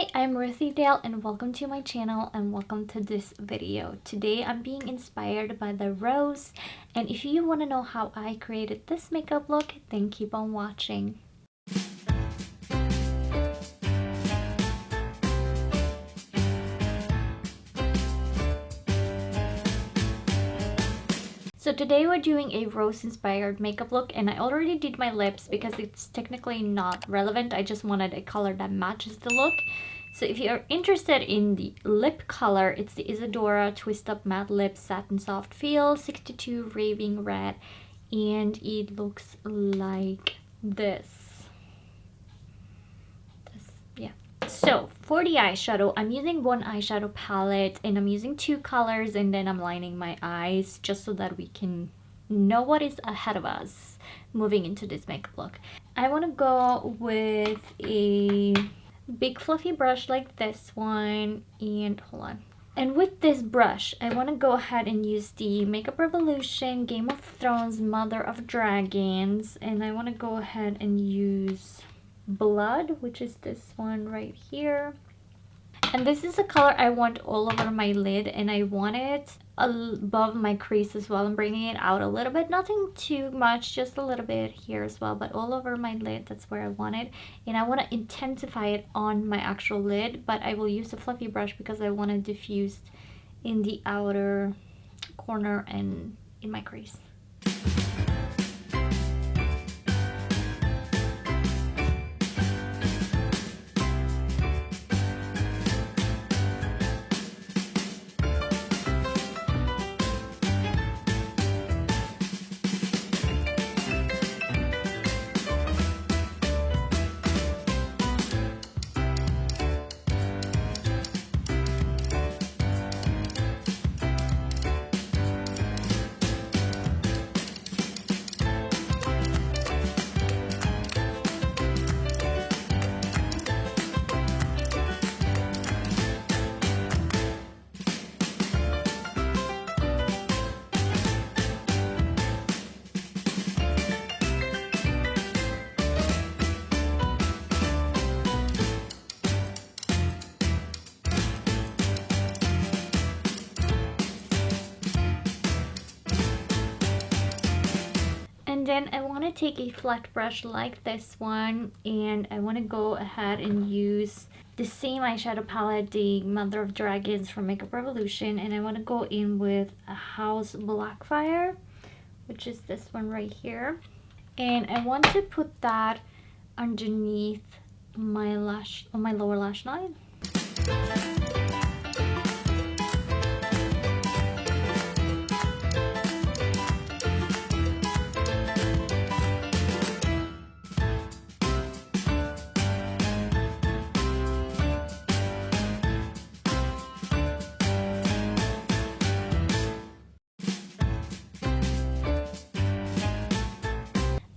Hi, I'm Ruthie Dahle and welcome to my channel and welcome to this video. Today I'm being inspired by the rose, and if you want to know how I created this makeup look, then keep on watching. So today we're doing a rose inspired makeup look, and I already did my lips because it's technically not relevant. I just wanted a color that matches the look. So if you're interested in the lip color, it's the Isadora Twist Up Matte Lip Satin Soft Feel 62 Raving Red, and it looks like this. Yeah. So for the eyeshadow, I'm using one eyeshadow palette and I'm using two colors, and then I'm lining my eyes just so that we can know what is ahead of us moving into this makeup look. I want to go with a big fluffy brush like this one, and hold on. And with this brush, I want to go ahead and use the Makeup Revolution Game of Thrones Mother of Dragons, and I want to go ahead and use Blood, which is this one right here. And this is a color I want all over my lid, and I want it above my crease as well. I'm bringing it out a little bit, nothing too much, just a little bit here as well, but all over my lid, that's where I want it. And I want to intensify it on my actual lid, but I will use a fluffy brush because I want to diffuse in the outer corner and in my crease. And then I want to take a flat brush like this one, and I want to go ahead and use the same eyeshadow palette, the Mother of Dragons from Makeup Revolution, and I want to go in with a House Blackfyre, which is this one right here. And I want to put that underneath my lash, on my lower lash line.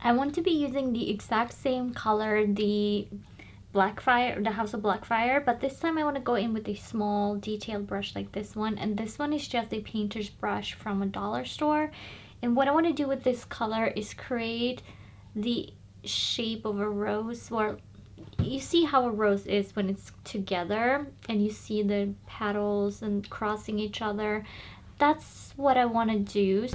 I want to be using the exact same color, the Blackfyre, the House of Blackfyre, but this time I want to go in with a small detailed brush like this one, and this one is just a painter's brush from a dollar store. And what I want to do with this color is create the shape of a rose, where you see how a rose is when it's together and you see the petals and crossing each other. That's what I want to do.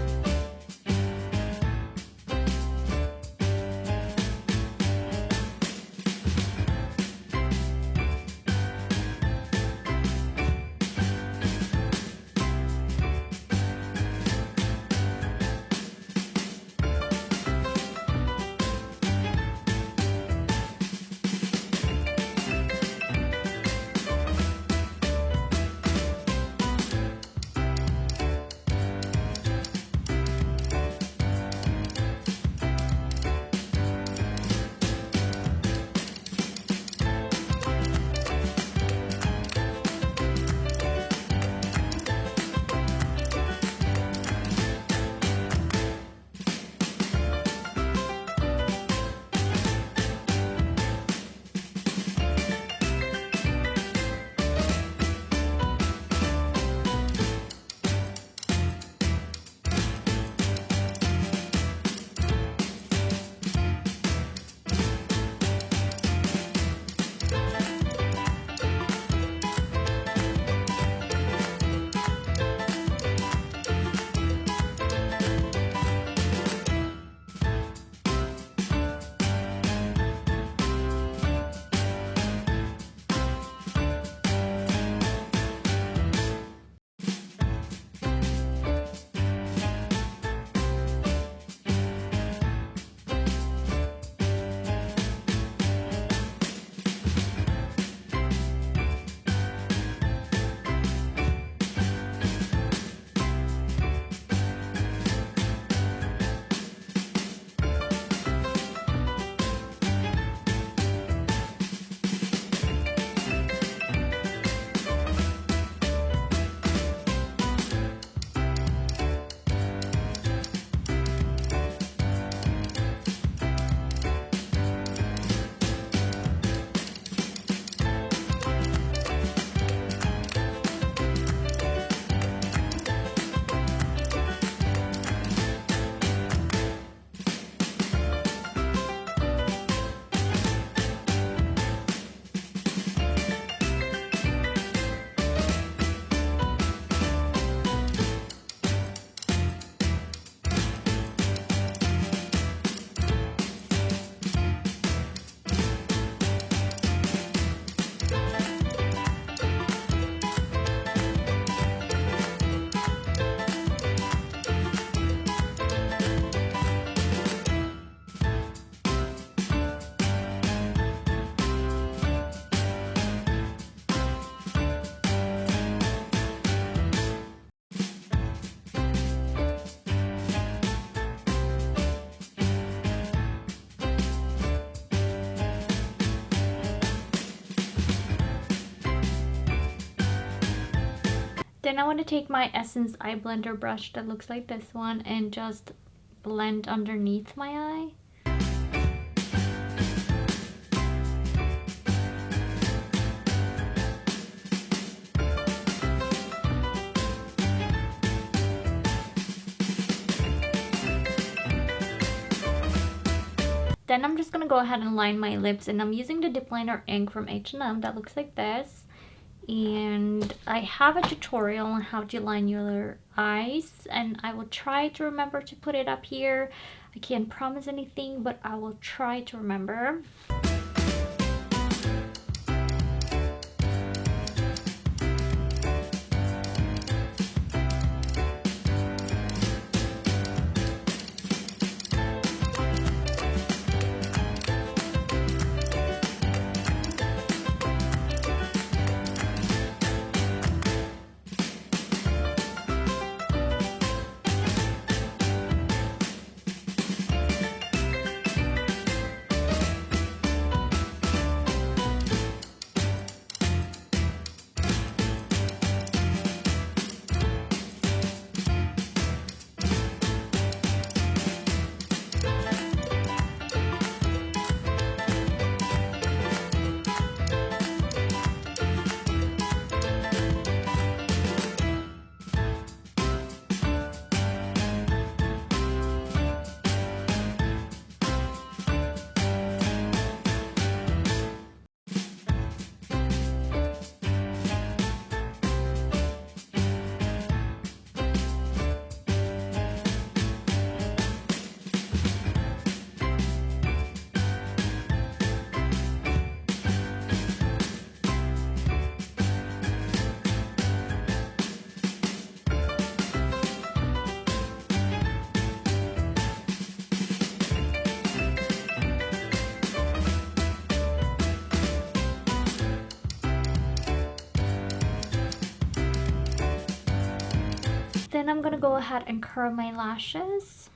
Then I want to take my Essence eye blender brush that looks like this one and just blend underneath my eye. Then I'm just gonna go ahead and line my lips, and I'm using the Dipliner Ink from H&M that looks like this. And I have a tutorial on how to line your eyes, and I will try to remember to put it up here. I can't promise anything, but I will try to remember. Then I'm gonna go ahead and curl my lashes.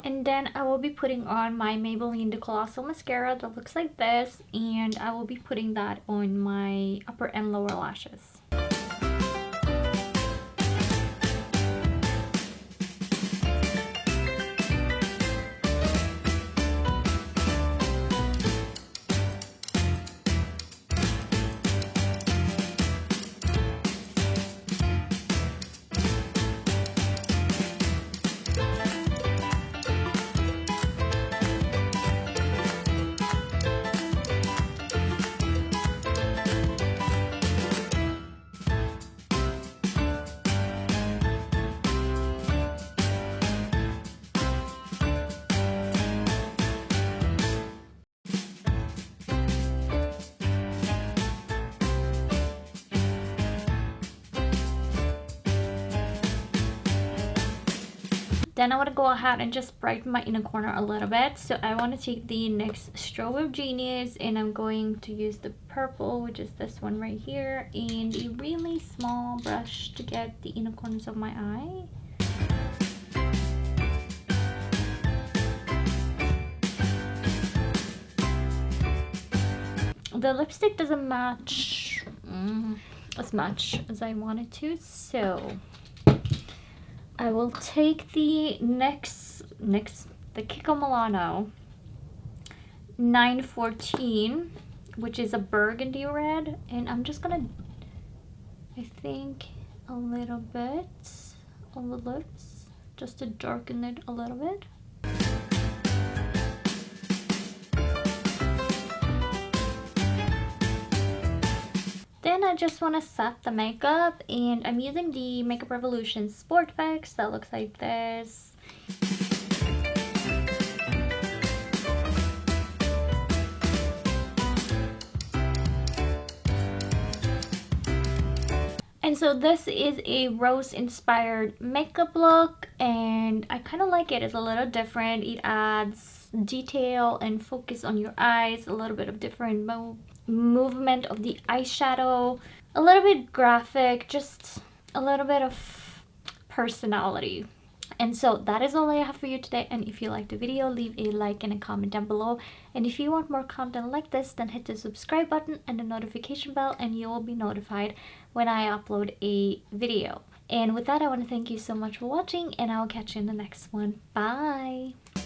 And then I will be putting on my Maybelline the Colossal mascara that looks like this, and I will be putting that on my upper and lower lashes. Then I want to go ahead and just brighten my inner corner a little bit. So I want to take the NYX Strobe of Genius, and I'm going to use the purple, which is this one right here, and a really small brush to get the inner corners of my eye. The lipstick doesn't match as much as I wanted to, so I will take the the Kiko Milano 914, which is a burgundy red, and I'm just gonna, I think, a little bit on the lips just to darken it a little bit. Then I just want to set the makeup, and I'm using the Makeup Revolution Sport Fix that looks like this. And so this is a rose inspired makeup look, and I kind of like it. It's a little different. It adds detail and focus on your eyes, a little bit of different movement of the eyeshadow, a little bit graphic, just a little bit of personality. And so that is all I have for you today, and if you liked the video, leave a like and a comment down below, and if you want more content like this, then hit the subscribe button and the notification bell, and you will be notified when I upload a video. And with that, I want to thank you so much for watching, and I'll catch you in the next one. Bye!